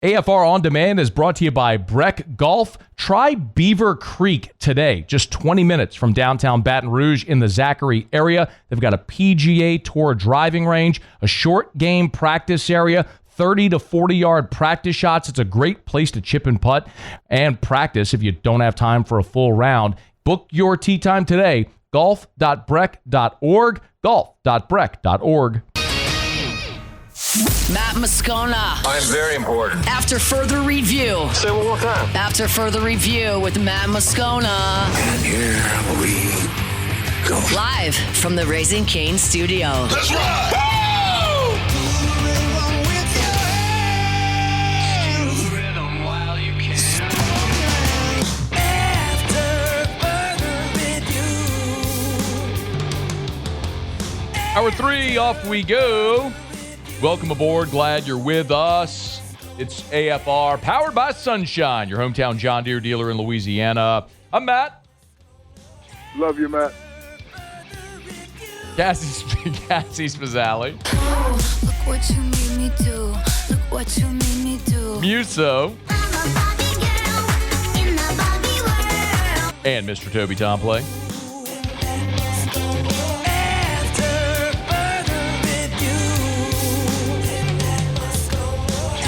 AFR On Demand is brought to you by Breck Golf. Try Beaver Creek today, just 20 minutes from downtown Baton Rouge in the Zachary area. They've got a PGA Tour driving range, a short game practice area, 30 to 40-yard practice shots. It's a great place to chip and putt and practice if you don't have time for a full round. Book your tee time today, golf.breck.org, golf.breck.org. Matt Moscona. I'm very important. After further review. Say it one more time. After further review with Matt Moscona. And here we go. Live from the Raising Cane studio. Let's ride! Hour 3, off we go. Welcome aboard. Glad you're with us. It's AFR, powered by Sunshine, your hometown John Deere dealer in Louisiana. I'm Matt. Love you, Matt. Cassie Spazzali. Oh, look what you made me do. Look what you made me do. Muso. I'm a Barbie girl in the Barbie world. And Mr. Toby Tomplay.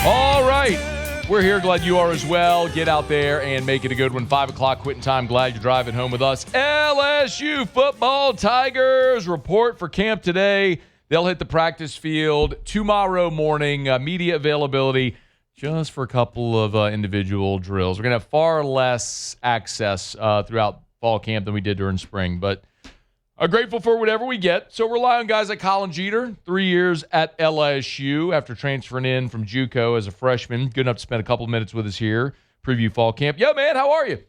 All right. We're here. Glad you are as well. Get out there and make it a good one. 5 o'clock quitting time. Glad you're driving home with us. LSU Football Tigers report for camp today. They'll hit the practice field tomorrow morning. Media availability just for a couple of individual drills. We're going to have far less access throughout fall camp than we did during spring, but I'm grateful for whatever we get. So rely on guys like Colin Jeter, 3 years at LSU after transferring in from JUCO as a freshman. Good enough to spend a couple of minutes with us here. Preview fall camp. Yo, man, how are you?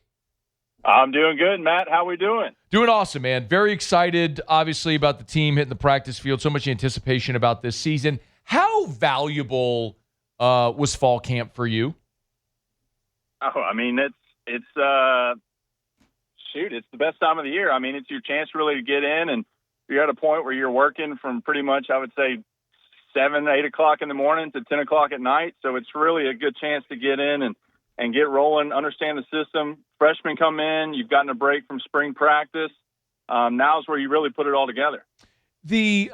I'm doing good, Matt. How we doing? Doing awesome, man. Very excited, obviously, about the team hitting the practice field. So much anticipation about this season. How valuable was fall camp for you? Oh, I mean, it's the best time of the year. I mean, it's your chance really to get in, and you're at a point where you're working from pretty much, I would say, 7, 8 o'clock in the morning to 10 o'clock at night. So it's really a good chance to get in and get rolling, understand the system. Freshmen come in, you've gotten a break from spring practice. Now is where you really put it all together. The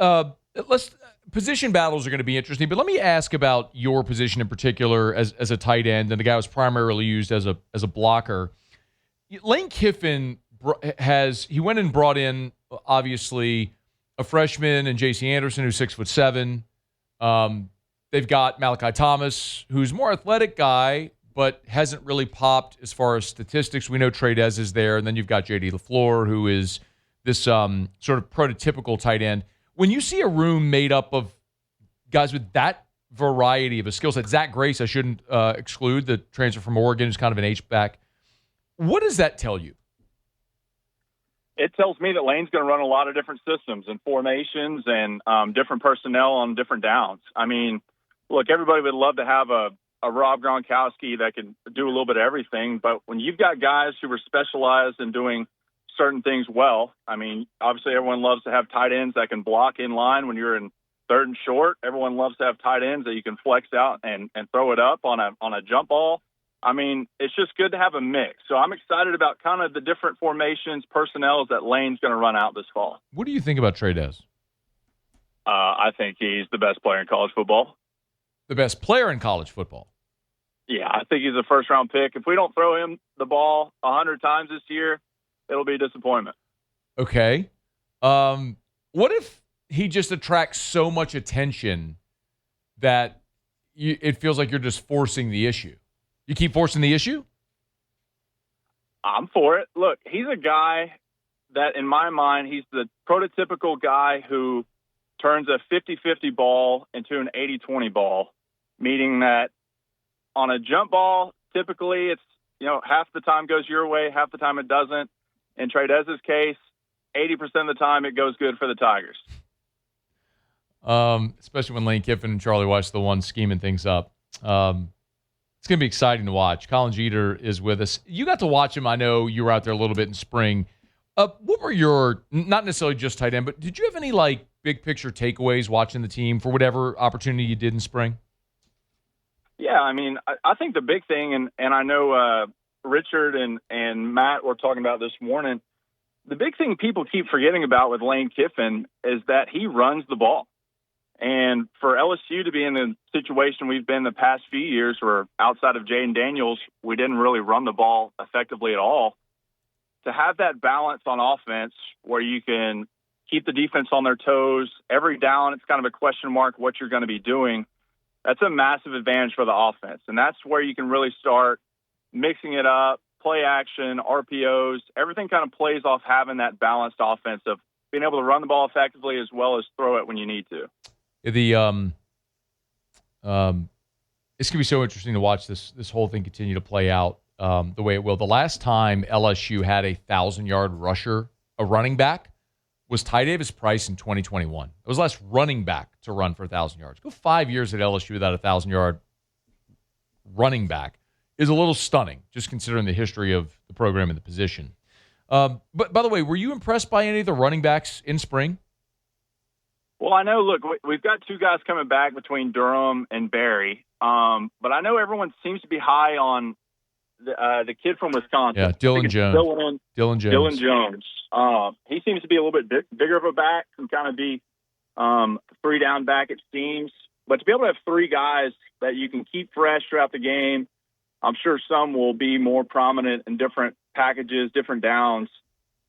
position battles are going to be interesting, but let me ask about your position in particular as a tight end, and the guy was primarily used as a blocker. Lane Kiffin he went and brought in, obviously, a freshman and J.C. Anderson, who's 6'7". They've got Malachi Thomas, who's a more athletic guy, but hasn't really popped as far as statistics. We know Trey'Dez is there, and then you've got J.D. LaFleur, who is this sort of prototypical tight end. When you see a room made up of guys with that variety of a skill set, Zach Grace, I shouldn't exclude, the transfer from Oregon, who's kind of an H-back. What does that tell you? It tells me that Lane's going to run a lot of different systems and formations and different personnel on different downs. I mean, look, everybody would love to have a Rob Gronkowski that can do a little bit of everything, but when you've got guys who are specialized in doing certain things well, I mean, obviously everyone loves to have tight ends that can block in line when you're in third and short. Everyone loves to have tight ends that you can flex out and throw it up on a jump ball. I mean, it's just good to have a mix. So I'm excited about kind of the different formations, personnel that Lane's going to run out this fall. What do you think about Trey'Dez? I think he's the best player in college football. The best player in college football? Yeah, I think he's a first-round pick. If we don't throw him the ball 100 times this year, it'll be a disappointment. Okay. What if he just attracts so much attention that it feels like you're just forcing the issue? You keep forcing the issue? I'm for it. Look, he's a guy that, in my mind, he's the prototypical guy who turns a 50-50 ball into an 80-20 ball, meaning that on a jump ball, typically it's, half the time goes your way, half the time it doesn't. In Trey'Dez's case, 80% of the time it goes good for the Tigers. Especially when Lane Kiffin and Charlie Weiss are the ones scheming things up. It's going to be exciting to watch. Colin Jeter is with us. You got to watch him. I know you were out there a little bit in spring. What were your, not necessarily just tight end, but did you have any big picture takeaways watching the team for whatever opportunity you did in spring? Yeah, I mean, I think the big thing, and I know Richard and Matt were talking about this morning, the big thing people keep forgetting about with Lane Kiffin is that he runs the ball. And for LSU to be in the situation we've been the past few years where outside of Jaden Daniels, we didn't really run the ball effectively at all, to have that balance on offense where you can keep the defense on their toes, every down it's kind of a question mark what you're going to be doing, that's a massive advantage for the offense. And that's where you can really start mixing it up, play action, RPOs, everything kind of plays off having that balanced offense of being able to run the ball effectively as well as throw it when you need to. It's going to be so interesting to watch this whole thing continue to play out the way it will. The last time LSU had a 1,000-yard rusher, a running back, was Trey'Dez Price in 2021. It was the last running back to run for 1,000 yards. Go 5 years at LSU without a 1,000-yard running back is a little stunning, just considering the history of the program and the position. But by the way, were you impressed by any of the running backs in spring? Well, I know, look, we've got two guys coming back between Durham and Barry, but I know everyone seems to be high on the kid from Wisconsin. Yeah, Dylan Jones. Dylan Jones. He seems to be a little bit bigger of a back, can kind of be three-down back, it seems. But to be able to have three guys that you can keep fresh throughout the game, I'm sure some will be more prominent in different packages, different downs.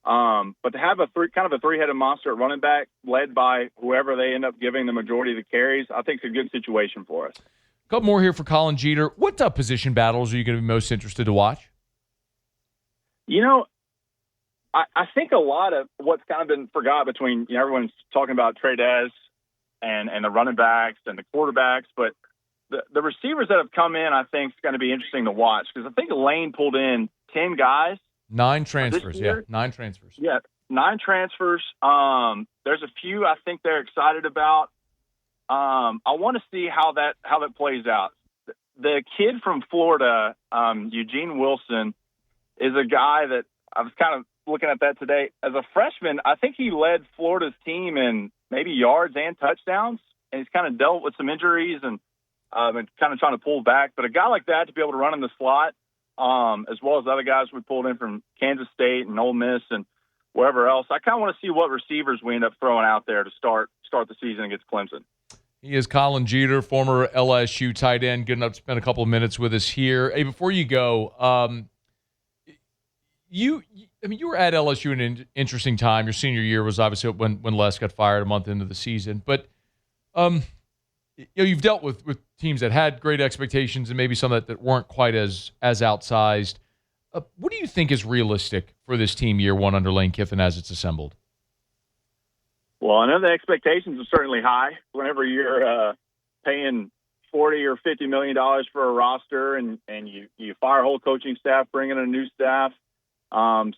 But to have kind of a three-headed monster at running back led by whoever they end up giving the majority of the carries, I think it's a good situation for us. A couple more here for Colin Jeter. What position battles are you going to be most interested to watch? You know, I think a lot of what's kind of been forgot between, everyone's talking about Trey'Dez and the running backs and the quarterbacks, but the receivers that have come in, I think, is going to be interesting to watch because I think Lane pulled in 10 guys. 9 transfers, yeah. 9 transfers. Yeah, 9 transfers. There's a few I think they're excited about. I want to see how that plays out. The kid from Florida, Eugene Wilson, is a guy that I was kind of looking at that today. As a freshman, I think he led Florida's team in maybe yards and touchdowns, and he's kind of dealt with some injuries and kind of trying to pull back. But a guy like that to be able to run in the slot, as well as other guys we pulled in from Kansas State and Ole Miss and wherever else, I kind of want to see what receivers we end up throwing out there to start the season against Clemson. He is Colin Jeter, former LSU tight end. Good enough to spend a couple of minutes with us here. Hey, before you go, you were at LSU in an interesting time. Your senior year was obviously when Les got fired a month into the season. But you've dealt with teams that had great expectations and maybe some that weren't quite as outsized. What do you think is realistic for this team year one under Lane Kiffin as it's assembled? Well, I know the expectations are certainly high whenever you're paying $40 or $50 million for a roster and you fire a whole coaching staff, bring in a new staff.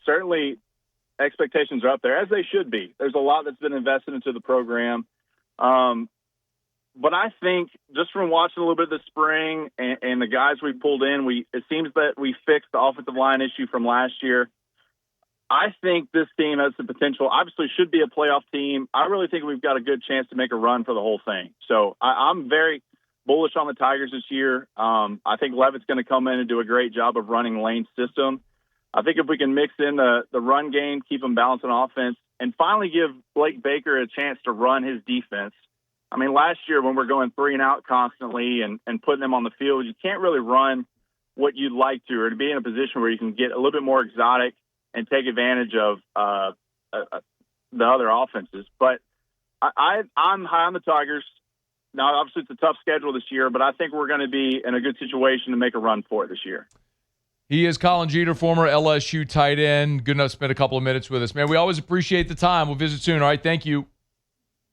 Certainly expectations are up there, as they should be. There's a lot that's been invested into the program. But I think just from watching a little bit of the spring and the guys we pulled in, it seems that we fixed the offensive line issue from last year. I think this team has the potential, obviously should be a playoff team. I really think we've got a good chance to make a run for the whole thing. So I'm very bullish on the Tigers this year. I think Leavitt's going to come in and do a great job of running Lane's system. I think if we can mix in the run game, keep them balanced on offense, and finally give Blake Baker a chance to run his defense. I mean, last year when we're going 3 and out constantly and putting them on the field, you can't really run what you'd like to, or to be in a position where you can get a little bit more exotic and take advantage of the other offenses. But I'm high on the Tigers. Now, obviously, it's a tough schedule this year, but I think we're going to be in a good situation to make a run for it this year. He is Colin Jeter, former LSU tight end. Good enough to spend a couple of minutes with us. Man, we always appreciate the time. We'll visit soon. All right, thank you.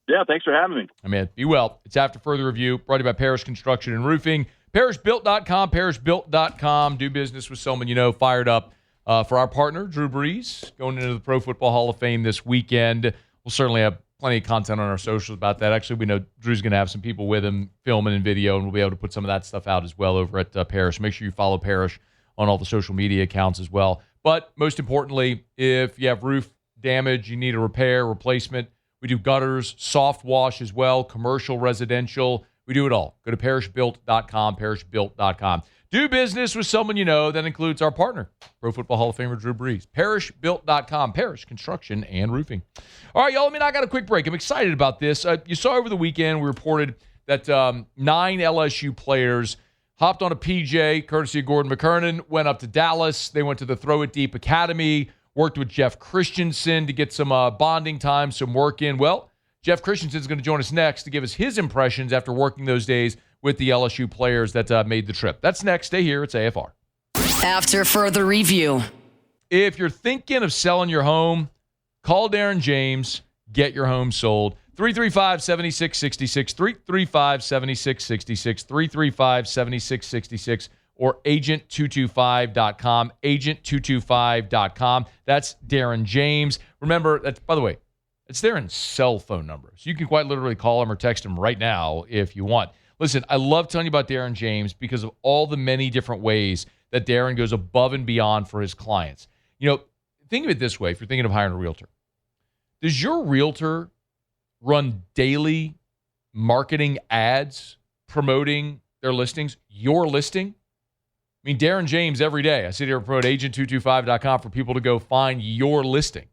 Yeah, thanks for having me. Man, be well. It's After Further Review, brought to you by Parrish Construction and Roofing. ParrishBuilt.com, ParrishBuilt.com. Do business with someone you know. Fired up for our partner, Drew Brees, going into the Pro Football Hall of Fame this weekend. We'll certainly have plenty of content on our socials about that. Actually, we know Drew's going to have some people with him filming and video, and we'll be able to put some of that stuff out as well over at Parrish. Make sure you follow Parrish on all the social media accounts as well. But most importantly, if you have roof damage, you need a repair, replacement, we do gutters, soft wash as well, commercial, residential. We do it all. Go to parishbuilt.com, parishbuilt.com. Do business with someone you know. That includes our partner, Pro Football Hall of Famer Drew Brees. Parishbuilt.com, Parish Construction and Roofing. All right, y'all, I got a quick break. I'm excited about this. You saw over the weekend, we reported that 9 LSU players hopped on a PJ, courtesy of Gordon McKernan, went up to Dallas. They went to the Throw It Deep Academy, worked with Jeff Christensen to get some bonding time, some work in. Well, Jeff Christensen is going to join us next to give us his impressions after working those days with the LSU players that made the trip. That's next. Stay here. It's AFR. After further review. If you're thinking of selling your home, call Darren James. Get your home sold. 335-7666, 335-7666, 335-7666, or agent225.com, agent225.com. That's Darren James. Remember, that's, by the way, it's Darren's cell phone number. So you can quite literally call him or text him right now if you want. Listen, I love telling you about Darren James because of all the many different ways that Darren goes above and beyond for his clients. Think of it this way if you're thinking of hiring a realtor. Does your realtor run daily marketing ads promoting their listings, your listing? Darren James every day. I sit here and promote agent225.com for people to go find your listing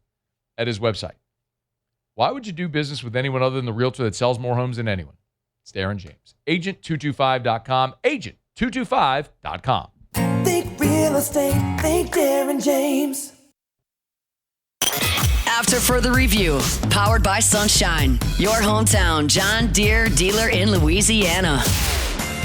at his website. Why would you do business with anyone other than the realtor that sells more homes than anyone? It's Darren James. Agent225.com, agent225.com. Think real estate, think Darren James. After further review, powered by Sunshine, your hometown John Deere dealer in Louisiana.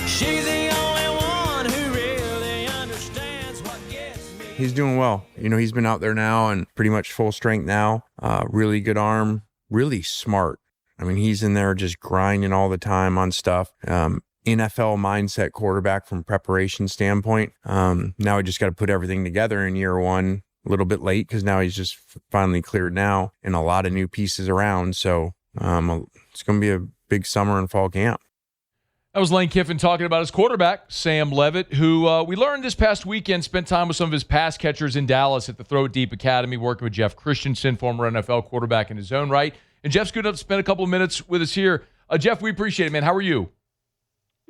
She's the only one who really understands what gets me. He's doing well. He's been out there now and pretty much full strength now. Really good arm, really smart. He's in there just grinding all the time on stuff. NFL mindset quarterback from preparation standpoint. Now we just got to put everything together in year one. A little bit late because now he's just finally cleared now and a lot of new pieces around. So it's going to be a big summer and fall camp. That was Lane Kiffin talking about his quarterback, Sam Leavitt, who we learned this past weekend spent time with some of his pass catchers in Dallas at the Throw It Deep Academy, working with Jeff Christensen, former NFL quarterback in his own right. And Jeff's good enough to spend a couple of minutes with us here. Jeff, we appreciate it, man. How are you?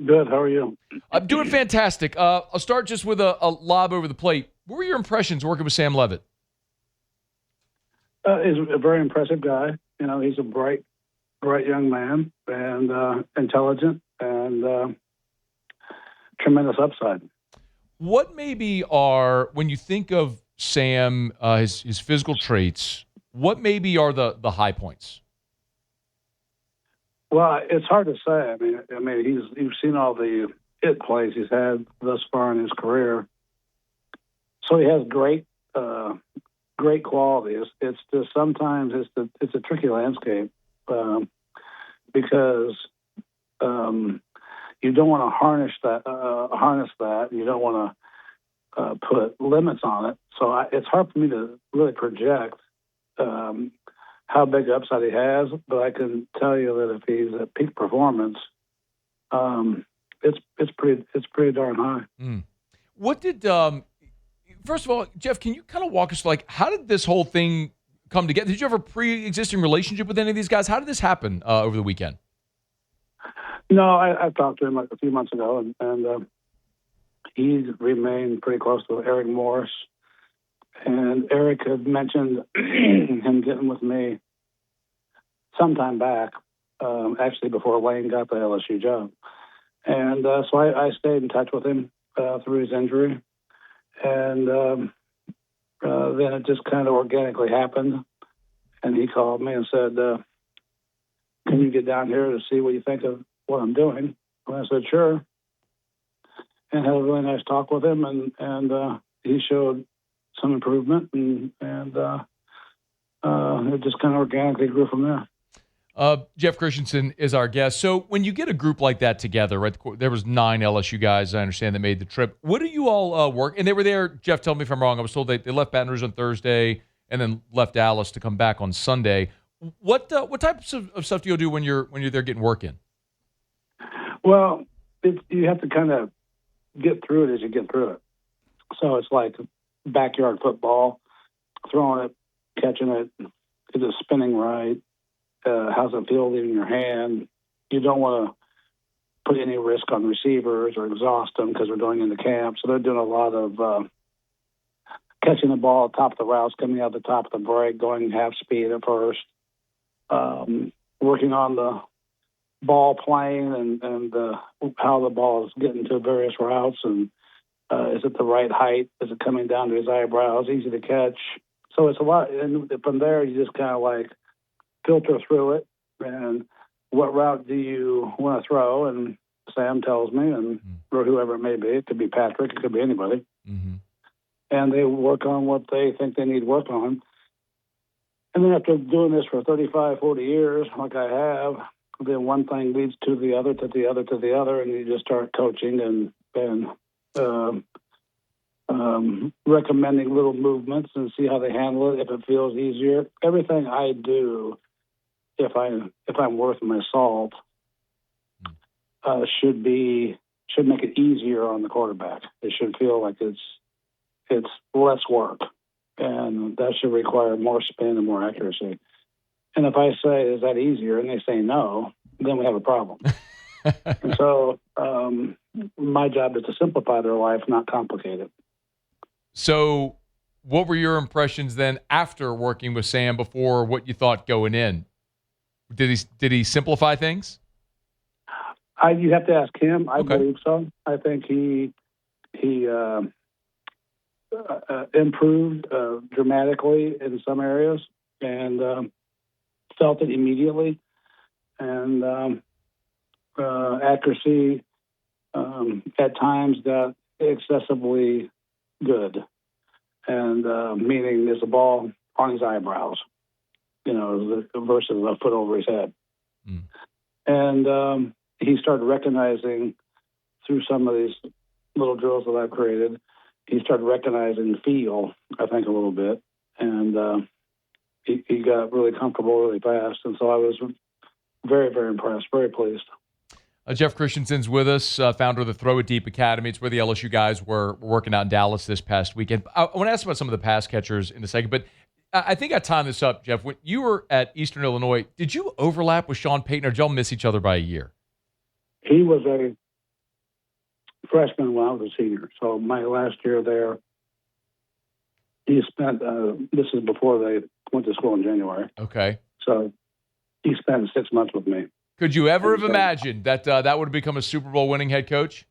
Good. How are you? I'm doing fantastic. I'll start just with a lob over the plate. What were your impressions working with Sam Leavitt? He's a very impressive guy. He's a bright young man and intelligent and tremendous upside. What maybe are, when you think of Sam, his physical traits, what maybe are the high points? Well, it's hard to say. You've seen all the it plays he's had thus far in his career. So he has great qualities. It's just sometimes it's a tricky landscape because you don't want to harness that. You don't want to put limits on it. So it's hard for me to really project how big upside he has. But I can tell you that if he's at peak performance, it's pretty darn high. What did first of all, Jeff, can you kind of walk us through, how did this whole thing come together? Did you have a pre-existing relationship with any of these guys? How did this happen over the weekend? No, I talked to him a few months ago, and he remained pretty close to Eric Morris. And Eric had mentioned him getting with me sometime back, actually before Lane got the LSU job. And so I stayed in touch with him through his injury. And then it just kind of organically happened. And he called me and said, can you get down here to see what you think of what I'm doing? And I said, sure. And had a really nice talk with him. And he showed some improvement. And it just kind of organically grew from there. Jeff Christensen is our guest. So when you get a group like that together, right? There was 9 LSU guys, I understand, that made the trip. What do you all work? And they were there, Jeff, tell me if I'm wrong. I was told they left Baton Rouge on Thursday and then left Dallas to come back on Sunday. What types of stuff do you do when you're there getting work in? Well, you have to kind of get through it as you get through it. So it's like backyard football, throwing it, catching it, is it spinning right? How's it feel leaving your hand? You don't want put any risk on receivers or exhaust them because we're going into camp. So they're doing a lot of catching the ball at the top of the routes, coming out the top of the break, going half speed at first, working on the ball playing and how the ball is getting to various routes, and is it the right height? Is it coming down to his eyebrows? Easy to catch. So it's a lot. And from there, you just kind of like filter through it. And what route do you want to throw? And Sam tells me, and or whoever it may be. It could be Patrick. It could be anybody. Mm-hmm. And they work on what they think they need work on. And then after doing this for 35, 40 years, like I have, then one thing leads to the other, to the other, to the other, and you just start coaching and recommending little movements and see how they handle it, if it feels easier. Everything I do, if I'm worth my salt, should make it easier on the quarterback. It should feel like it's less work, and that should require more spin and more accuracy. And if I say, is that easier? And they say no, then we have a problem. And so my job is to simplify their life, not complicate it. So what were your impressions then after working with Sam before what you thought going in? Did he simplify things? You have to ask him. I Okay. believe so. I think he improved dramatically in some areas and felt it immediately. And accuracy at times got excessively good. And meaning is the ball on his eyebrows, versus a foot over his head. Mm. And he started recognizing through some of these little drills that I've created, he started recognizing feel, I think, a little bit. And he got really comfortable really fast. And so I was very, very impressed, very pleased. Jeff Christensen's with us, founder of the Throw It Deep Academy. It's where the LSU guys were working out in Dallas this past weekend. I want to ask about some of the pass catchers in a second, but I think I timed this up, Jeff. When you were at Eastern Illinois, did you overlap with Sean Payton, or did y'all miss each other by a year? He was a freshman when I was a senior. So my last year there, he spent, this is before they went to school in January. Okay. So he spent 6 months with me. Could you ever have imagined that that would have become a Super Bowl winning head coach?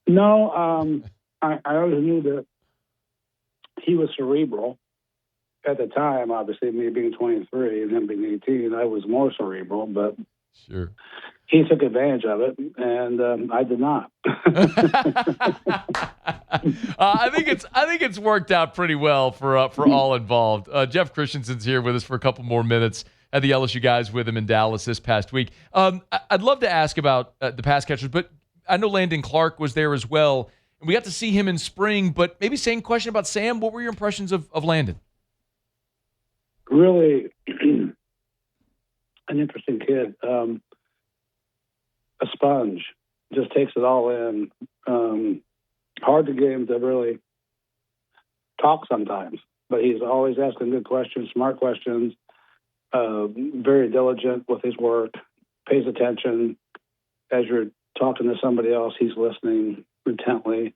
No, I always knew that he was cerebral. At the time, obviously, me being 23 and him being 18, I was more cerebral, but sure, he took advantage of it, and I did not. I think it's worked out pretty well for all involved. Jeff Christensen's here with us for a couple more minutes. Had the LSU guys with him in Dallas this past week. I'd love to ask about the pass catchers, but I know Landon Clark was there as well. And we got to see him in spring, but maybe same question about Sam. What were your impressions of Landon? Really an interesting kid. A sponge. Just takes it all in. Hard to get him to really talk sometimes, but he's always asking good questions, smart questions. Very diligent with his work, pays attention. As you're talking to somebody else, he's listening intently.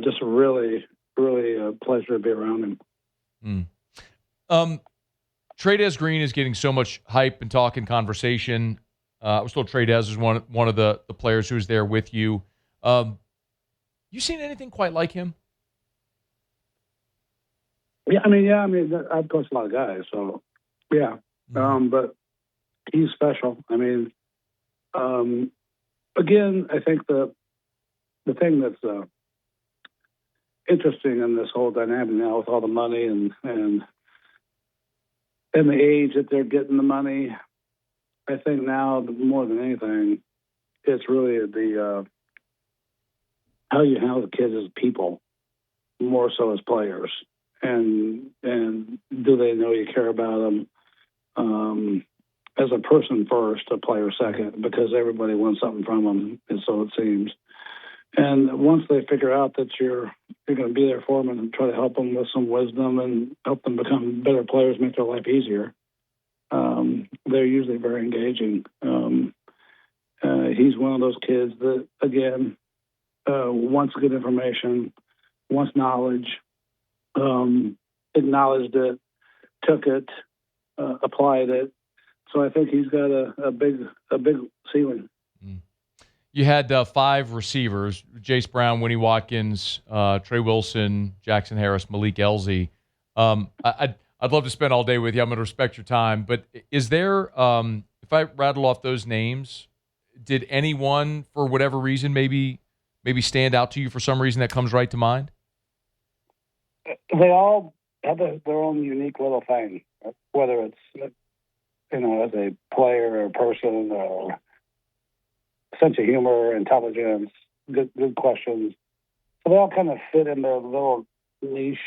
Just really, really a pleasure to be around him. Trey'Dez Green is getting so much hype and talk and conversation. I was told Trey'Dez is one of the players who was there with you. You seen anything quite like him? Yeah, I mean, I've coached a lot of guys, so yeah. But he's special. I mean, again, I think the thing that's interesting in this whole dynamic now with all the money and the age that they're getting the money, I think now more than anything, it's really the how you handle the kids as people, more so as players, and do they know you care about them? As a person first, a player second, because everybody wants something from them, and so it seems. And once they figure out that you're going to be there for them and try to help them with some wisdom and help them become better players, make their life easier, they're usually very engaging. He's one of those kids that, again, wants good information, wants knowledge, acknowledged it, took it, applied it. So I think he's got a big ceiling. You had 5 receivers: Jace Brown, Winnie Watkins, Trey Wilson, Jackson Harris, Malik Elzy. I'd love to spend all day with you. I'm going to respect your time. But is there, if I rattle off those names, did anyone, for whatever reason, maybe stand out to you for some reason that comes right to mind? They all have their own unique little thing, whether it's, as a player or a person or sense of humor, intelligence, good questions. So they all kind of fit in their little niche.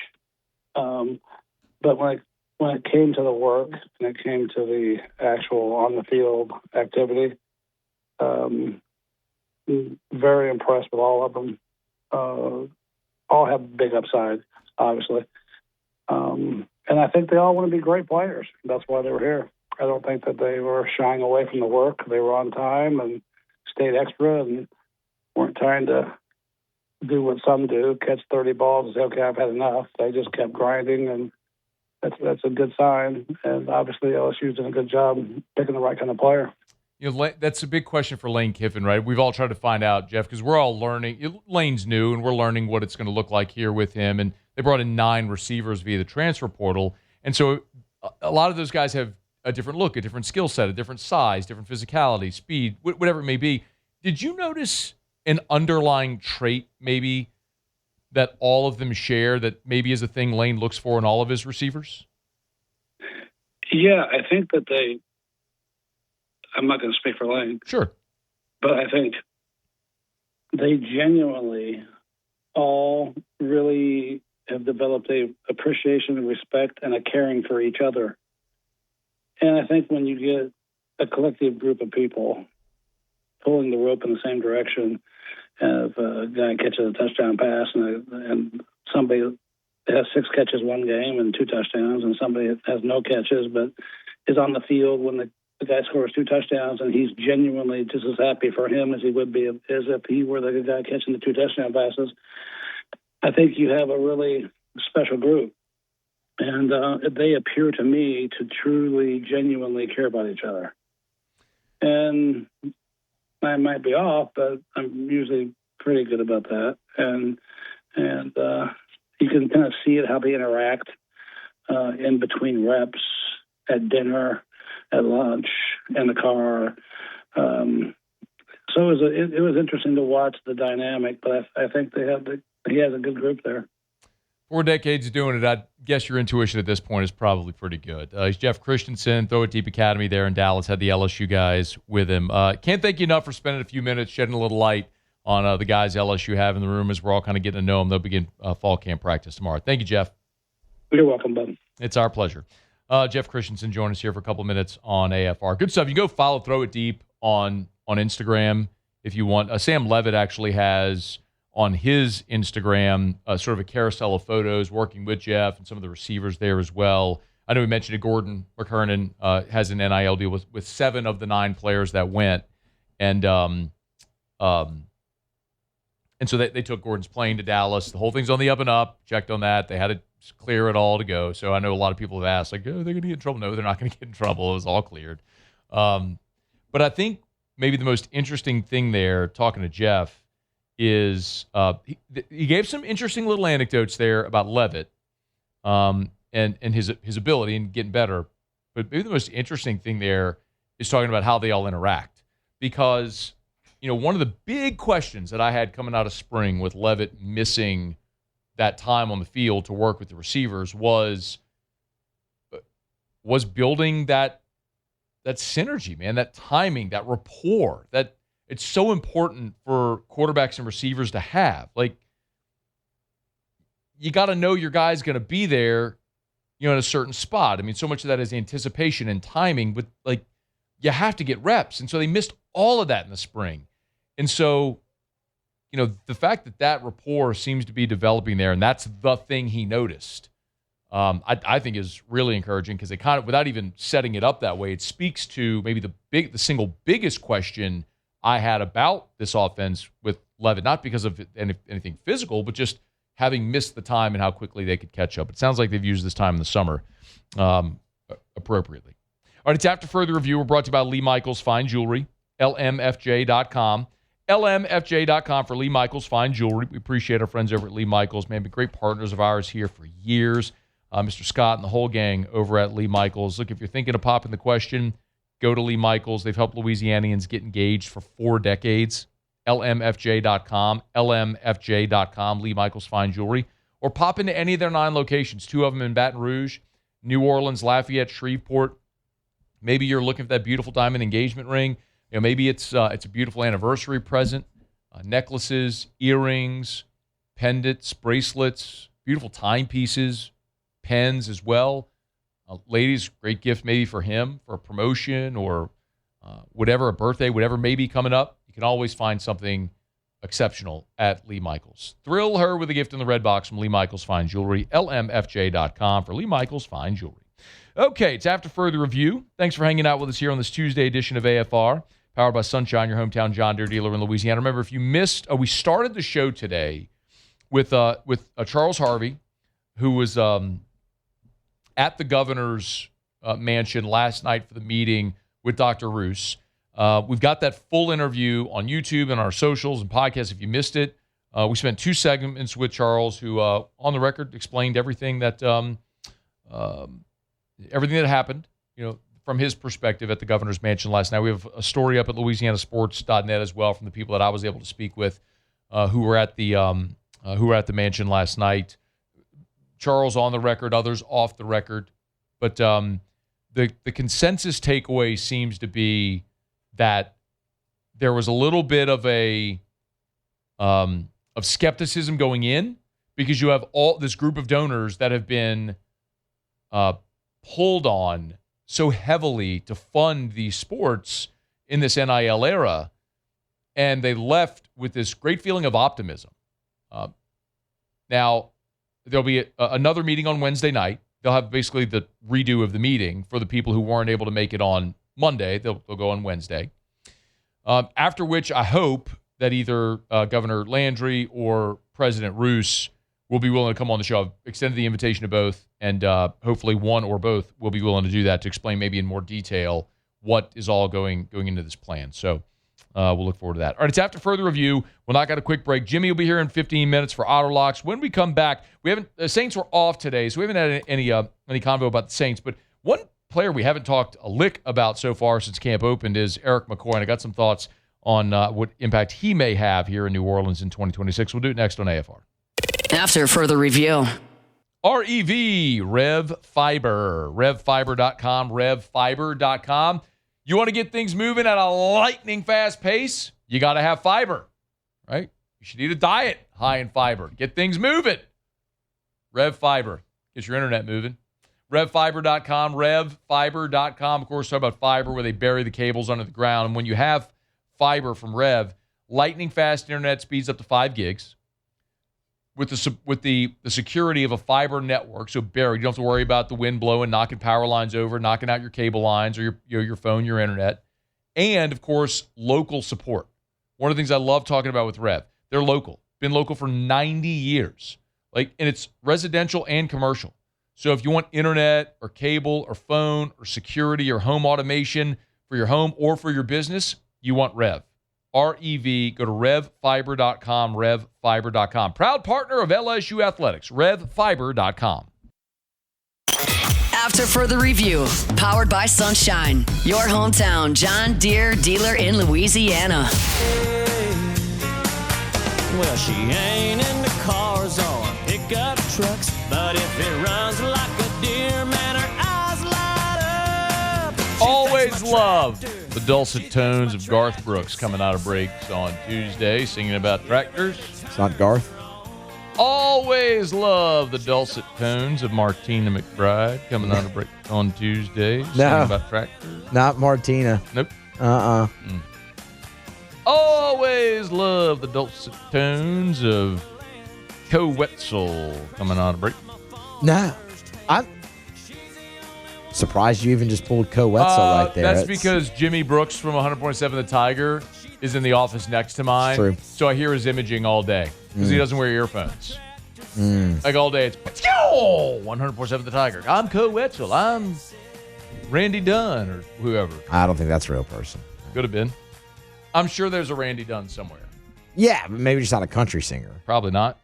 But when it came to the work and it came to the actual on the field activity, very impressed with all of them. All have big upside, obviously. And I think they all want to be great players. That's why they were here. I don't think that they were shying away from the work. They were on time and stayed extra and weren't trying to do what some do, catch 30 balls and say, okay, I've had enough. They just kept grinding, and that's a good sign. And obviously LSU's doing a good job picking the right kind of player. That's a big question for Lane Kiffin, right? We've all tried to find out, Jeff, because we're all learning. Lane's new, and we're learning what it's going to look like here with him. And they brought in 9 receivers via the transfer portal. And so a lot of those guys have a different look, a different skill set, a different size, different physicality, speed, whatever it may be. Did you notice an underlying trait maybe that all of them share that maybe is a thing Lane looks for in all of his receivers? Yeah, I think that I'm not going to speak for Lane. Sure. But I think they genuinely all really have developed a appreciation and respect and a caring for each other. And I think when you get a collective group of people pulling the rope in the same direction, and if a guy catches a touchdown pass and somebody has 6 catches one game and 2 touchdowns, and somebody has no catches but is on the field when the guy scores 2 touchdowns, and he's genuinely just as happy for him as he would be as if he were the guy catching the 2 touchdown passes. I think you have a really special group. And they appear to me to truly, genuinely care about each other. And I might be off, but I'm usually pretty good about that. And you can kind of see it, how they interact in between reps, at dinner, at lunch, in the car. So it was interesting to watch the dynamic, but I think he has a good group there. 4 decades doing it, I guess your intuition at this point is probably pretty good. He's Jeff Christensen, Throw It Deep Academy there in Dallas, had the LSU guys with him. Can't thank you enough for spending a few minutes shedding a little light on the guys LSU have in the room as we're all kind of getting to know them. They'll begin fall camp practice tomorrow. Thank you, Jeff. You're welcome, bud. It's our pleasure. Jeff Christensen joined us here for a couple of minutes on AFR. Good stuff. You can go follow Throw It Deep on Instagram if you want. Sam Leavitt actually has on his Instagram sort of a carousel of photos working with Jeff and some of the receivers there as well. I know we mentioned it. Gordon McKernan has an NIL deal with 7 of the 9 players that went. And so they took Gordon's plane to Dallas. The whole thing's on the up and up. Checked on that. They had to clear it all to go. So I know a lot of people have asked, like, oh, they're going to get in trouble. No, they're not going to get in trouble. It was all cleared. But I think maybe the most interesting thing there, talking to Jeff, is he gave some interesting little anecdotes there about Leavitt and his ability and getting better. But maybe the most interesting thing there is talking about how they all interact. Because, one of the big questions that I had coming out of spring with Leavitt missing that time on the field to work with the receivers was building that synergy, man, that timing, that rapport, that it's so important for quarterbacks and receivers to have. Like, you got to know your guy's going to be there, in a certain spot. I mean, so much of that is anticipation and timing, but like, you have to get reps. And so they missed all of that in the spring. And so, the fact that rapport seems to be developing there, and that's the thing he noticed, I think is really encouraging, because it kind of, without even setting it up that way, it speaks to maybe the single biggest question I had about this offense with Leavitt, not because of anything physical, but just having missed the time and how quickly they could catch up. It sounds like they've used this time in the summer appropriately. All right, it's After Further Review. We're brought to you by Lee Michaels Fine Jewelry, LMFJ.com. LMFJ.com for Lee Michaels Fine Jewelry. We appreciate our friends over at Lee Michaels. Man, been great partners of ours here for years. Mr. Scott and the whole gang over at Lee Michaels. Look, if you're thinking of popping the question, go to Lee Michaels. They've helped Louisianians get engaged for 4 decades. LMFJ.com, LMFJ.com, Lee Michaels Fine Jewelry. Or pop into any of their 9 locations, 2 of them in Baton Rouge, New Orleans, Lafayette, Shreveport. Maybe you're looking for that beautiful diamond engagement ring. You know, maybe it's a beautiful anniversary present, necklaces, earrings, pendants, bracelets, beautiful timepieces, pens as well. Ladies, great gift maybe for him, for a promotion or whatever, a birthday, whatever may be coming up. You can always find something exceptional at Lee Michaels. Thrill her with a gift in the red box from Lee Michaels Fine Jewelry, LMFJ.com for Lee Michaels Fine Jewelry. Okay, it's After Further Review. Thanks for hanging out with us here on this Tuesday edition of AFR, powered by Sunshine, your hometown John Deere dealer in Louisiana. Remember, if you missed, we started the show today with Charles Harvey, who was at the governor's mansion last night for the meeting with Dr. Roos. We've got that full interview on YouTube and our socials and podcasts if you missed it. We spent 2 segments with Charles, who on the record explained everything that happened, from his perspective at the governor's mansion last night. We have a story up at louisianasports.net as well from the people that I was able to speak with who were at the mansion last night. Charles on the record, others off the record. But the consensus takeaway seems to be that there was a little bit of of skepticism going in, because you have all this group of donors that have been pulled on so heavily to fund these sports in this NIL era, and they left with this great feeling of optimism. Now, there'll be another meeting on Wednesday night. They'll have basically the redo of the meeting for the people who weren't able to make it on Monday. They'll go on Wednesday. After which I hope that either Governor Landry or President Roos will be willing to come on the show. I've extended the invitation to both, and hopefully one or both will be willing to do that to explain maybe in more detail what is all going into this plan. So we'll look forward to that. All right, it's After Further Review. We'll knock out a quick break. Jimmy will be here in 15 minutes for Auto Locks. When we come back, the Saints were off today, so we haven't had any convo about the Saints. But one player we haven't talked a lick about so far since camp opened is Erik McCoy, and I got some thoughts on what impact he may have here in New Orleans in 2026. We'll do it next on AFR. After Further Review. REV, Rev Fiber, RevFiber.com, RevFiber.com. You want to get things moving at a lightning fast pace? You got to have fiber, right? You should eat a diet high in fiber. Get things moving. Rev Fiber. Get your internet moving. RevFiber.com, RevFiber.com. Of course, talk about fiber where they bury the cables under the ground. And when you have fiber from Rev, lightning fast internet speeds up to 5 gigs. With the security of a fiber network, so buried, you don't have to worry about the wind blowing, knocking power lines over, knocking out your cable lines or your phone, your internet, and of course local support. One of the things I love talking about with Rev, they're local, been local for 90 years, and it's residential and commercial. So if you want internet or cable or phone or security or home automation for your home or for your business, you want Rev. REV, go to RevFiber.com, RevFiber.com. Proud partner of LSU Athletics, RevFiber.com. After Further Review, powered by Sunshine, your hometown John Deere dealer in Louisiana. Well, she ain't into cars or pickup trucks, but if it runs like a deer, man, her eyes light up. Always love the dulcet tones of Garth Brooks coming out of breaks on Tuesday, singing about tractors. It's not Garth. Always love the dulcet tones of Martina McBride coming out of break on Tuesday, singing about tractors. Not Martina. Nope. Always love the dulcet tones of Co Wetzel coming out of break. No. I'm surprised you even just pulled Co Wetzel right there. That's because Jimmy Brooks from 100.7 The Tiger is in the office next to mine. True. So I hear his imaging all day because he doesn't wear earphones. Like all day, it's 100.7 The Tiger. I'm Co Wetzel. I'm Randy Dunn or whoever. I don't think that's a real person. Could have been. I'm sure there's a Randy Dunn somewhere. Yeah, but maybe just not a country singer. Probably not.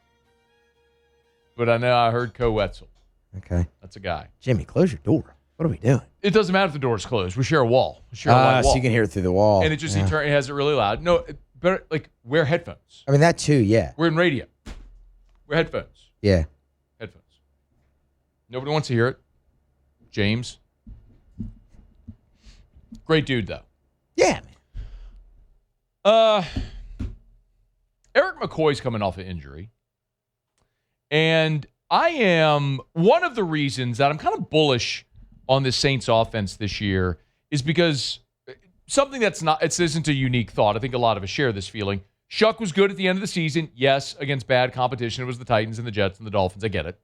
But I know I heard Co Wetzel. Okay. That's a guy. Jimmy, close your door. What are we doing? It doesn't matter if the door's closed. We share a wall. We share a light wall. So you can hear it through the wall. And it just it has it really loud. No, better like wear headphones. I mean, that too, yeah. We're in radio. Wear headphones. Yeah. Headphones. Nobody wants to hear it. James. Great dude, though. Yeah, man. Erik McCoy's coming off an injury. And I am one of the reasons that I'm kind of bullish on this Saints offense this year is because something that's not, it isn't a unique thought. I think a lot of us share this feeling. Shuck was good at the end of the season. Yes, against bad competition. It was the Titans and the Jets and the Dolphins. I get it.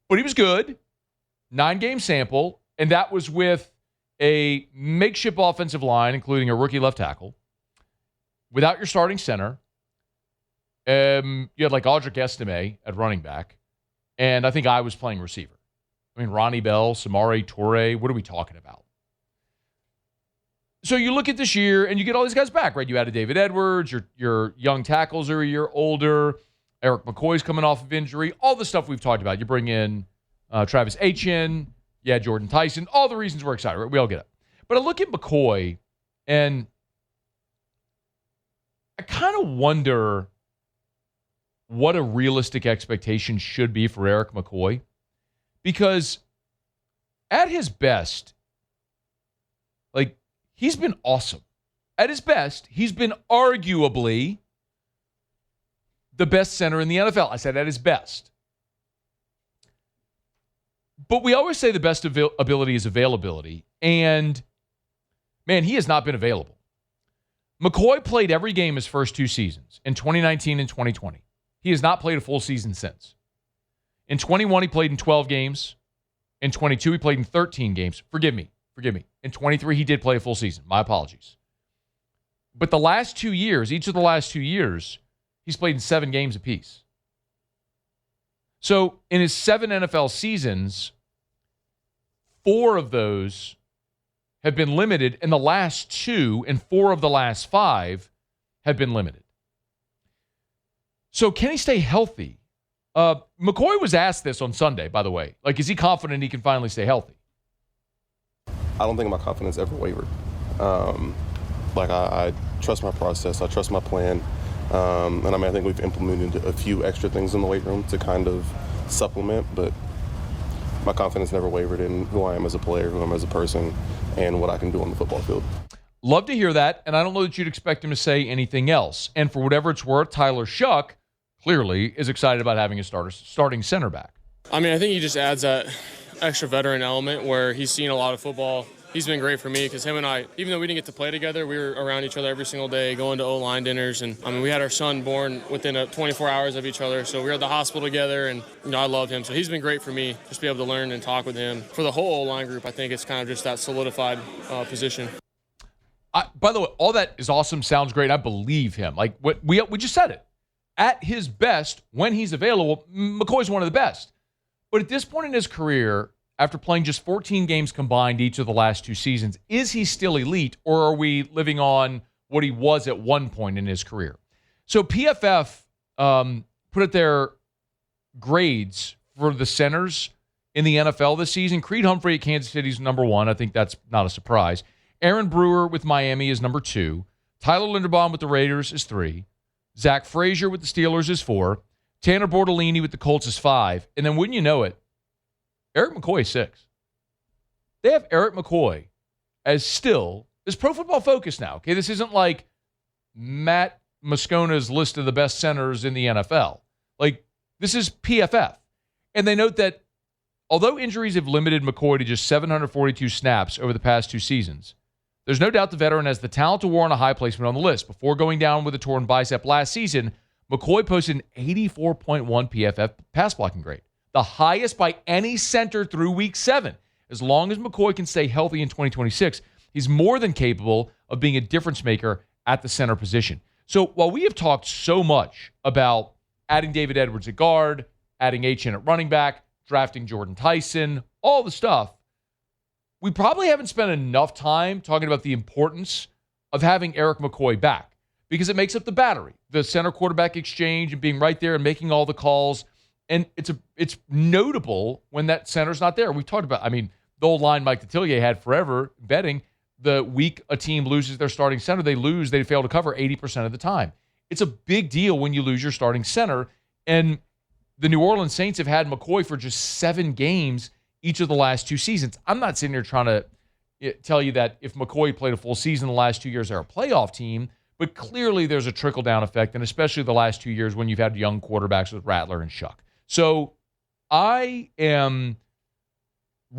But he was good. 9-game sample. And that was with a makeshift offensive line, including a rookie left tackle. Without your starting center. You had like Audric Estime at running back. And I think I was playing receiver. I mean, Ronnie Bell, Samori Toure, what are we talking about? So you look at this year and you get all these guys back, right? You added David Edwards, your young tackles are a year older. Erik McCoy's coming off of injury. All the stuff we've talked about. You bring in Travis Etienne, Jordan Tyson, all the reasons we're excited, right? We all get it. But I look at McCoy and I kind of wonder what a realistic expectation should be for Erik McCoy. Because at his best, like, he's been awesome. At his best, he's been arguably the best center in the NFL. I said at his best. But we always say the best ability is availability. And, man, he has not been available. McCoy played every game his first 2 seasons, in 2019 and 2020. He has not played a full season since. In 21, he played in 12 games. In 22, he played in 13 games. Forgive me. In 23, he did play a full season. My apologies. But the last 2 years, each of the last 2 years, he's played in 7 games apiece. So in his 7 NFL seasons, 4 of those have been limited, and the last 2 and 4 of the last 5 have been limited. So can he stay healthy? McCoy was asked this on Sunday, by the way. Like, is he confident he can finally stay healthy? I don't think my confidence ever wavered. I trust my process. I trust my plan. And I think we've implemented a few extra things in the weight room to kind of supplement, but my confidence never wavered in who I am as a player, who I am as a person, and what I can do on the football field. Love to hear that, and I don't know that you'd expect him to say anything else. And for whatever it's worth, Tyler Shuck clearly is excited about having a starting center back. I mean, I think he just adds that extra veteran element where he's seen a lot of football. He's been great for me because him and I, even though we didn't get to play together, we were around each other every single day, going to O-line dinners. And, I mean, we had our son born within 24 hours of each other. So we were at the hospital together, and, I loved him. So he's been great for me, just be able to learn and talk with him. For the whole O-line group, I think it's kind of just that solidified position. By the way, all that is awesome, sounds great. I believe him. Like, what we just said it. At his best, when he's available, McCoy's one of the best. But at this point in his career, after playing just 14 games combined each of the last 2 seasons, is he still elite, or are we living on what he was at one point in his career? So PFF put at their grades for the centers in the NFL this season. Creed Humphrey at Kansas City is number 1. I think that's not a surprise. Aaron Brewer with Miami is number 2. Tyler Linderbaum with the Raiders is 3. Zach Frazier with the Steelers is 4. Tanner Bortolini with the Colts is 5. And then wouldn't you know it, Erik McCoy is 6. They have Erik McCoy as Pro Football Focus now. Okay, this isn't like Matt Moscona's list of the best centers in the NFL. Like, this is PFF. And they note that although injuries have limited McCoy to just 742 snaps over the past 2 seasons, there's no doubt the veteran has the talent to warrant a high placement on the list. Before going down with a torn bicep last season, McCoy posted an 84.1 PFF pass blocking grade, the highest by any center through week 7. As long as McCoy can stay healthy in 2026, he's more than capable of being a difference maker at the center position. So while we have talked so much about adding David Edwards at guard, adding H.N. at running back, drafting Jordan Tyson, all the stuff, we probably haven't spent enough time talking about the importance of having Erik McCoy back because it makes up the battery, the center quarterback exchange and being right there and making all the calls. And it's notable when that center's not there. We've talked about, the old line Mike Detillier had forever betting the week a team loses their starting center, they fail to cover 80% of the time. It's a big deal when you lose your starting center. And the New Orleans Saints have had McCoy for just 7 games each of the last 2 seasons. I'm not sitting here trying to tell you that if McCoy played a full season the last 2 years, they're a playoff team, but clearly there's a trickle-down effect, and especially the last 2 years when you've had young quarterbacks with Rattler and Shuck. So I am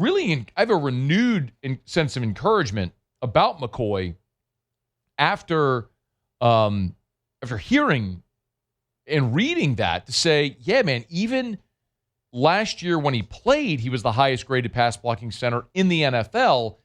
I have a renewed sense of encouragement about McCoy after hearing and reading that to say, yeah, man, even last year when he played, he was the highest graded pass blocking center in the NFL.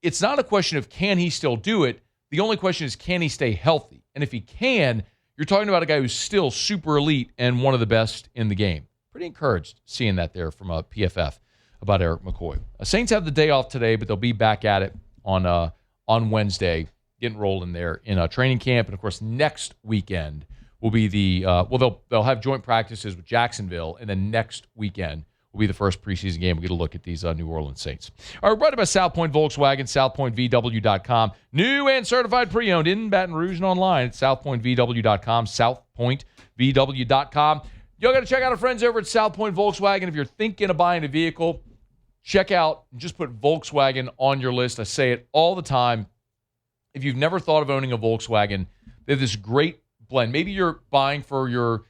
It's not a question of can he still do it. The only question is, can he stay healthy? And if he can, you're talking about a guy who's still super elite and one of the best in the game. Pretty encouraged seeing that there from PFF about Erik McCoy. Saints have the day off today, but they'll be back at it on Wednesday, getting rolling there in training camp. And, of course, next weekend will be they'll have joint practices with Jacksonville, and then next weekend will be the first preseason game. We get a look at these New Orleans Saints. All right, brought to you by South Point Volkswagen, southpointvw.com. New and certified pre-owned in Baton Rouge and online at southpointvw.com, southpointvw.com. Y'all got to check out our friends over at South Point Volkswagen. If you're thinking of buying a vehicle, check out and just put Volkswagen on your list. I say it all the time. If you've never thought of owning a Volkswagen, they have this great blend. Maybe you're buying for your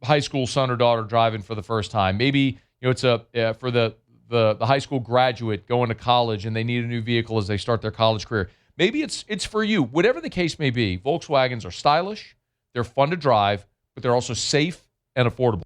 high school son or daughter driving for the first time. Maybe it's for the high school graduate going to college and they need a new vehicle as they start their college career. Maybe it's for you. Whatever the case may be, Volkswagens are stylish, they're fun to drive, but they're also safe and affordable.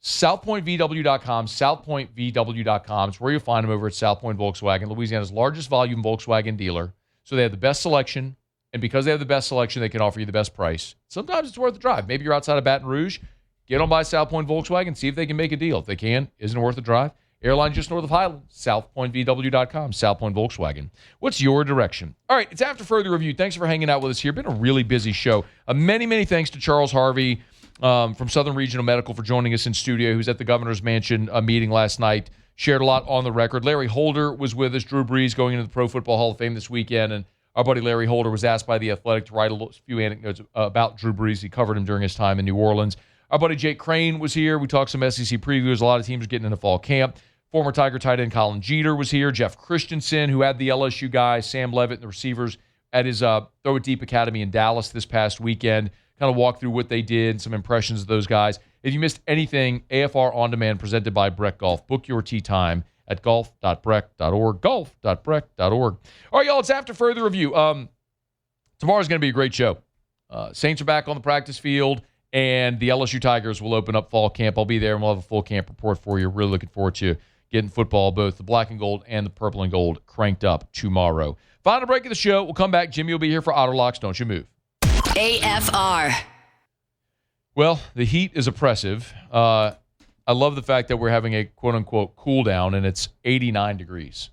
SouthPointVW.com, SouthPointVW.com. It's where you'll find them over at South Point Volkswagen, Louisiana's largest volume Volkswagen dealer. So they have the best selection, and because they have the best selection, they can offer you the best price. Sometimes it's worth the drive. Maybe you're outside of Baton Rouge. Get on by South Point Volkswagen, see if they can make a deal. If they can, isn't it worth the drive? Airline just north of Highland, SouthPointVW.com, South Point Volkswagen. What's your direction? All right, it's After Further Review. Thanks for hanging out with us here. Been a really busy show. Many thanks to Charles Harvey from Southern Regional Medical for joining us in studio, who's at the Governor's Mansion meeting last night. Shared a lot on the record. Larry Holder was with us. Drew Brees going into the Pro Football Hall of Fame this weekend, and our buddy Larry Holder was asked by The Athletic to write a few anecdotes about Drew Brees. He covered him during his time in New Orleans. Our buddy Jake Crane was here. We talked some SEC previews. A lot of teams getting into fall camp. Former Tiger tight end Colin Jeter was here. Jeff Christensen, who had the LSU guys, Sam Leavitt, and the receivers at his Throw It Deep Academy in Dallas this past weekend. Kind of walk through what they did, some impressions of those guys. If you missed anything, AFR On Demand presented by Breck Golf. Book your tee time at golf.breck.org, golf.breck.org. All right, y'all, it's After Further Review. Tomorrow's going to be a great show. Saints are back on the practice field, and the LSU Tigers will open up fall camp. I'll be there, and we'll have a full camp report for you. Really looking forward to getting football, both the black and gold and the purple and gold, cranked up tomorrow. Final break of the show. We'll come back. Jimmy will be here for Auto Locks. Don't you move. AFR. Well, the heat is oppressive. I love the fact that we're having a quote-unquote cool down, and it's 89 degrees.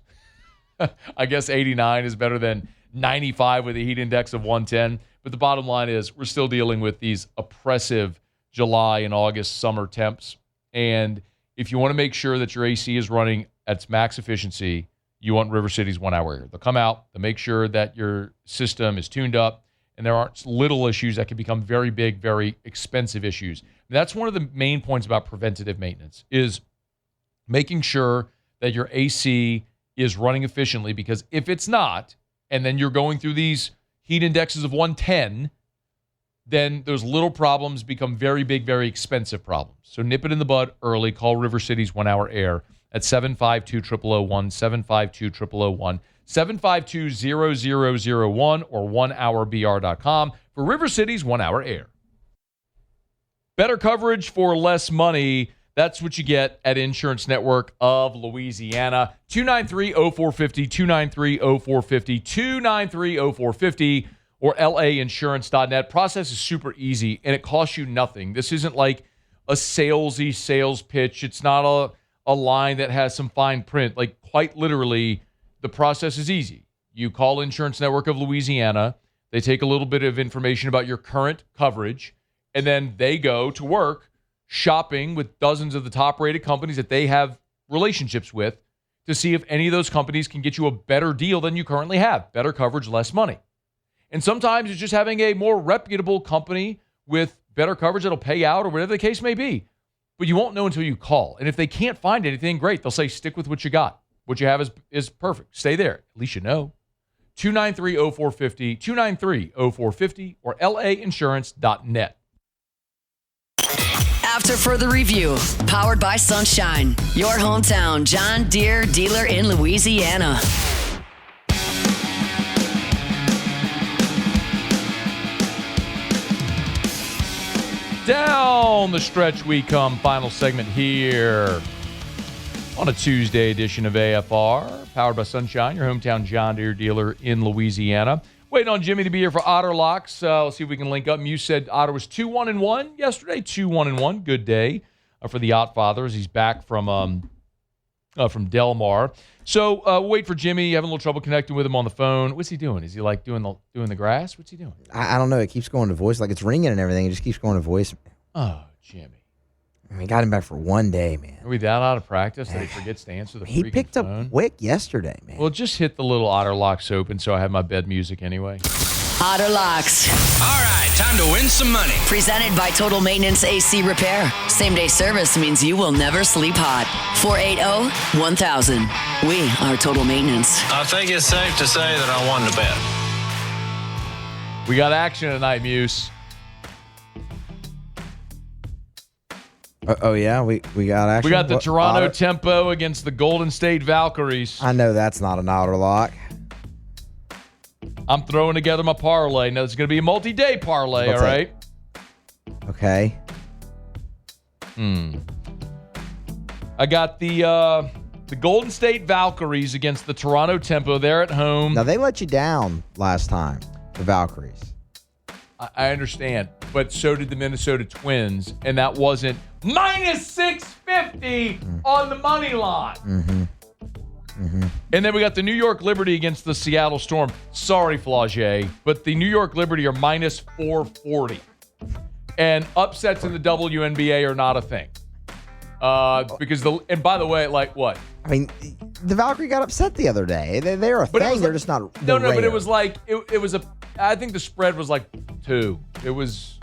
I guess 89 is better than 95 with a heat index of 110. But the bottom line is we're still dealing with these oppressive July and August summer temps. And if you want to make sure that your AC is running at its max efficiency, you want River City's 1 hour air. They'll come out, they'll make sure that your system is tuned up, and there aren't little issues that can become very big, very expensive issues. And that's one of the main points about preventative maintenance is making sure that your AC is running efficiently, because if it's not, and then you're going through these heat indexes of 110, then those little problems become very big, very expensive problems. So nip it in the bud early. Call River City's 1 hour air at 752-0001, 752-0001. 752-0001 or 1hourbr.com for River City's 1 hour air. Better coverage for less money. That's what you get at Insurance Network of Louisiana. 293-0450, 293-0450, 293-0450. or LAinsurance.net. Process is super easy, and it costs you nothing. This isn't like a salesy sales pitch. It's not a line that has some fine print. Like, quite literally, the process is easy. You call Insurance Network of Louisiana. They take a little bit of information about your current coverage, and then they go to work shopping with dozens of the top-rated companies that they have relationships with to see if any of those companies can get you a better deal than you currently have. Better coverage, less money. And sometimes it's just having a more reputable company with better coverage that'll pay out or whatever the case may be. But you won't know until you call. And if they can't find anything, great. They'll say, stick with what you got. What you have is perfect. Stay there. At least you know. 293-0450, 293-0450, or LAinsurance.net. After further review, powered by Sunshine, your hometown John Deere dealer in Louisiana. Down the stretch we come. Final segment here on a Tuesday edition of AFR, powered by Sunshine, your hometown John Deere dealer in Louisiana. Waiting on Jimmy to be here for Otter Locks. Let's see if we can link up. You said Otter was 2-1-1 yesterday. 2-1-1. Good day for the Ott Fathers. He's back from Del Mar. So wait for Jimmy. Having a little trouble connecting with him on the phone. What's he doing? Is he like doing the grass? What's he doing? I don't know. It keeps going to voice. Like it's ringing and everything. It just keeps going to voice. Oh, Jimmy. I mean, got him back for one day, man. Are we that out of practice that he forgets to answer the freaking phone? He picked up quick yesterday, man. Well, just hit the little Otter Locks open so I have my bed music anyway. Otter Locks. All right, time to win some money. Presented by Total Maintenance AC Repair. Same-day service means you will never sleep hot. 480-1000. We are Total Maintenance. I think it's safe to say that I won the bet. We got action tonight, Muse. Oh, yeah? We got action? We got the Toronto Otter? Tempo against the Golden State Valkyries. I know that's not an Otter Lock. I'm throwing together my parlay. Now, it's going to be a multi-day parlay, all right? Okay. I got the Golden State Valkyries against the Toronto Tempo. They're at home. Now, they let you down last time, the Valkyries. I understand, but so did the Minnesota Twins, and that wasn't minus 650 on the money line. And then we got the New York Liberty against the Seattle Storm. Sorry, Flaugier, but the New York Liberty are minus 440. And upsets in the WNBA are not a thing. And by the way, like what? I mean, the Valkyrie got upset the other day. They're a thing. They're just not. No, but it was like it was I think the spread was like 2. It was.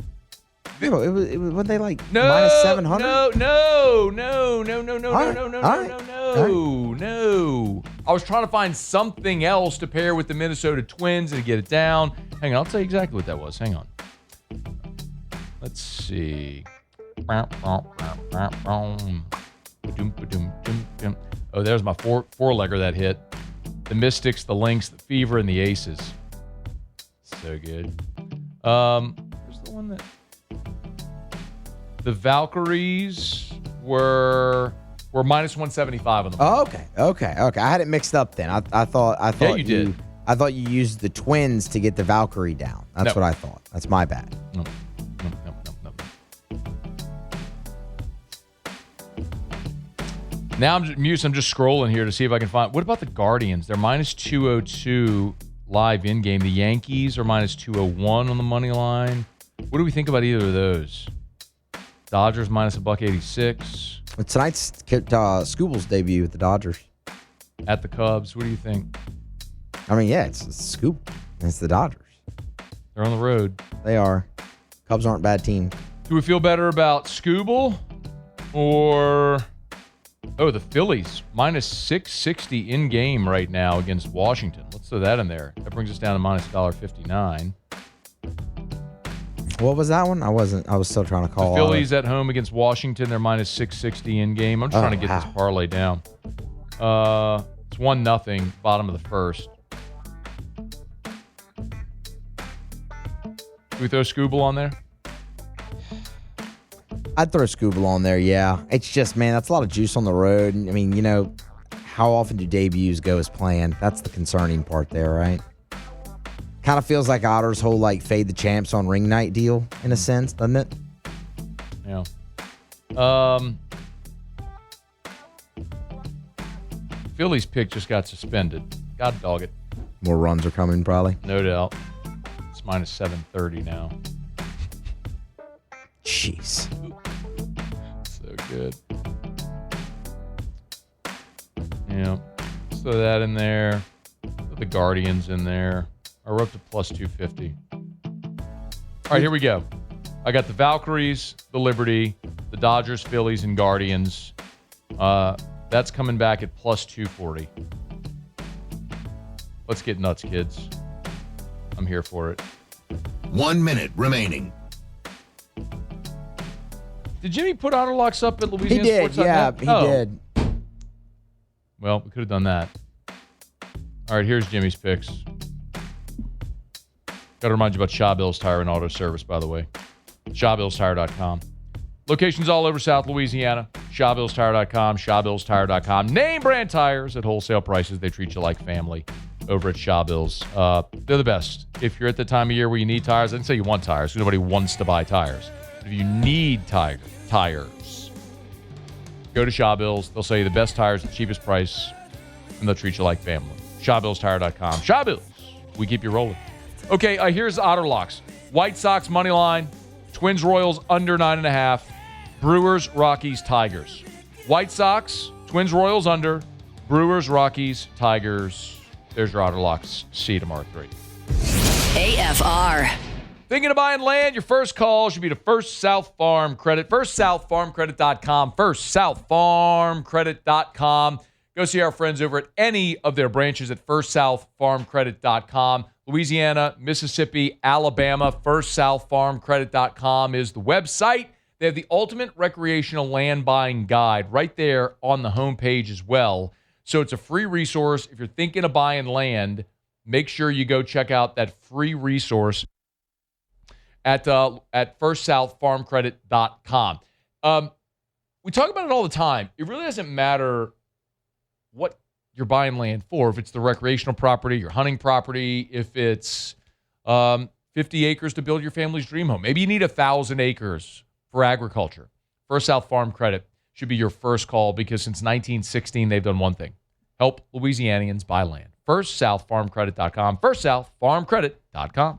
Were they like minus 700? No. I was trying to find something else to pair with the Minnesota Twins and to get it down. Hang on, I'll tell you exactly what that was. Hang on. Let's see. Oh, there's my four-legger that hit. The Mystics, the Lynx, the Fever, and the Aces. So good. Where's the one that... The Valkyries were minus 175 on the money. Oh, okay. I had it mixed up then. I thought yeah, you did. I thought you used the Twins to get the Valkyrie down. That's what I thought. That's my bad. No. Now I'm just scrolling here to see if I can find. What about the Guardians? They're minus 202 live in game. The Yankees are minus 201 on the money line. What do we think about either of those? Dodgers minus $1.86. Tonight's Scooble's debut with the Dodgers. At the Cubs. What do you think? I mean, yeah, it's Scooble. It's the Dodgers. They're on the road. They are. Cubs aren't a bad team. Do we feel better about Scooble or... Oh, the Phillies, minus 660 in game right now against Washington. Let's throw that in there. That brings us down to minus $1.59. What was that one? I was still trying to call. The Phillies at home against Washington. They're minus 660 in game. I'm just trying to get this parlay down. It's 1-0, bottom of the first. Do we throw Scooble on there? I'd throw Scooble on there, yeah. It's just, man, that's a lot of juice on the road. I mean, how often do debuts go as planned? That's the concerning part there, right? Kind of feels like Otter's whole like fade the champs on ring night deal in a sense, doesn't it? Yeah. Philly's pick just got suspended. God dog it. More runs are coming probably. No doubt. It's minus 730 now. Jeez. So good. Yeah. Throw that in there. Put the Guardians in there. We're up to plus 250. All right, here we go. I got the Valkyries, the Liberty, the Dodgers, Phillies, and Guardians. That's coming back at plus 240. Let's get nuts, kids. I'm here for it. 1 minute remaining. Did Jimmy put honor locks up at Louisiana He did, Sports? yeah, he did. Well, we could have done that. All right, here's Jimmy's picks. Got to remind you about Shaw Bill's Tire and Auto Service, by the way. ShawBillsTire.com. Locations all over South Louisiana. ShawBillsTire.com, ShawBillsTire.com. Name brand tires at wholesale prices. They treat you like family over at Shaw Bills. They're the best. If you're at the time of year where you need tires, I didn't say you want tires. Nobody wants to buy tires. But if you need tires, go to Shaw Bills. They'll sell you the best tires at the cheapest price, and they'll treat you like family. ShawBillsTire.com. Shaw Bills. We keep you rolling. Okay, here's Otter Locks. White Sox money line. Twins Royals under 9.5. Brewers, Rockies, Tigers. White Sox, Twins Royals under. Brewers, Rockies, Tigers. There's your Otter Locks. See you tomorrow at 3. AFR. Thinking of buying land? Your first call should be to First South Farm Credit. FirstSouthFarmCredit.com. FirstSouthFarmCredit.com. Go see our friends over at any of their branches at FirstSouthFarmCredit.com. Louisiana, Mississippi, Alabama, FirstSouthFarmCredit.com is the website. They have the ultimate recreational land buying guide right there on the homepage as well. So it's a free resource. If you're thinking of buying land, make sure you go check out that free resource at FirstSouthFarmCredit.com. We talk about it all the time. It really doesn't matter what you're buying land for. If it's the recreational property, your hunting property, if it's 50 acres to build your family's dream home. Maybe you need 1,000 acres for agriculture. First South Farm Credit should be your first call because since 1916, they've done one thing. Help Louisianians buy land. FirstSouthFarmCredit.com. FirstSouthFarmCredit.com.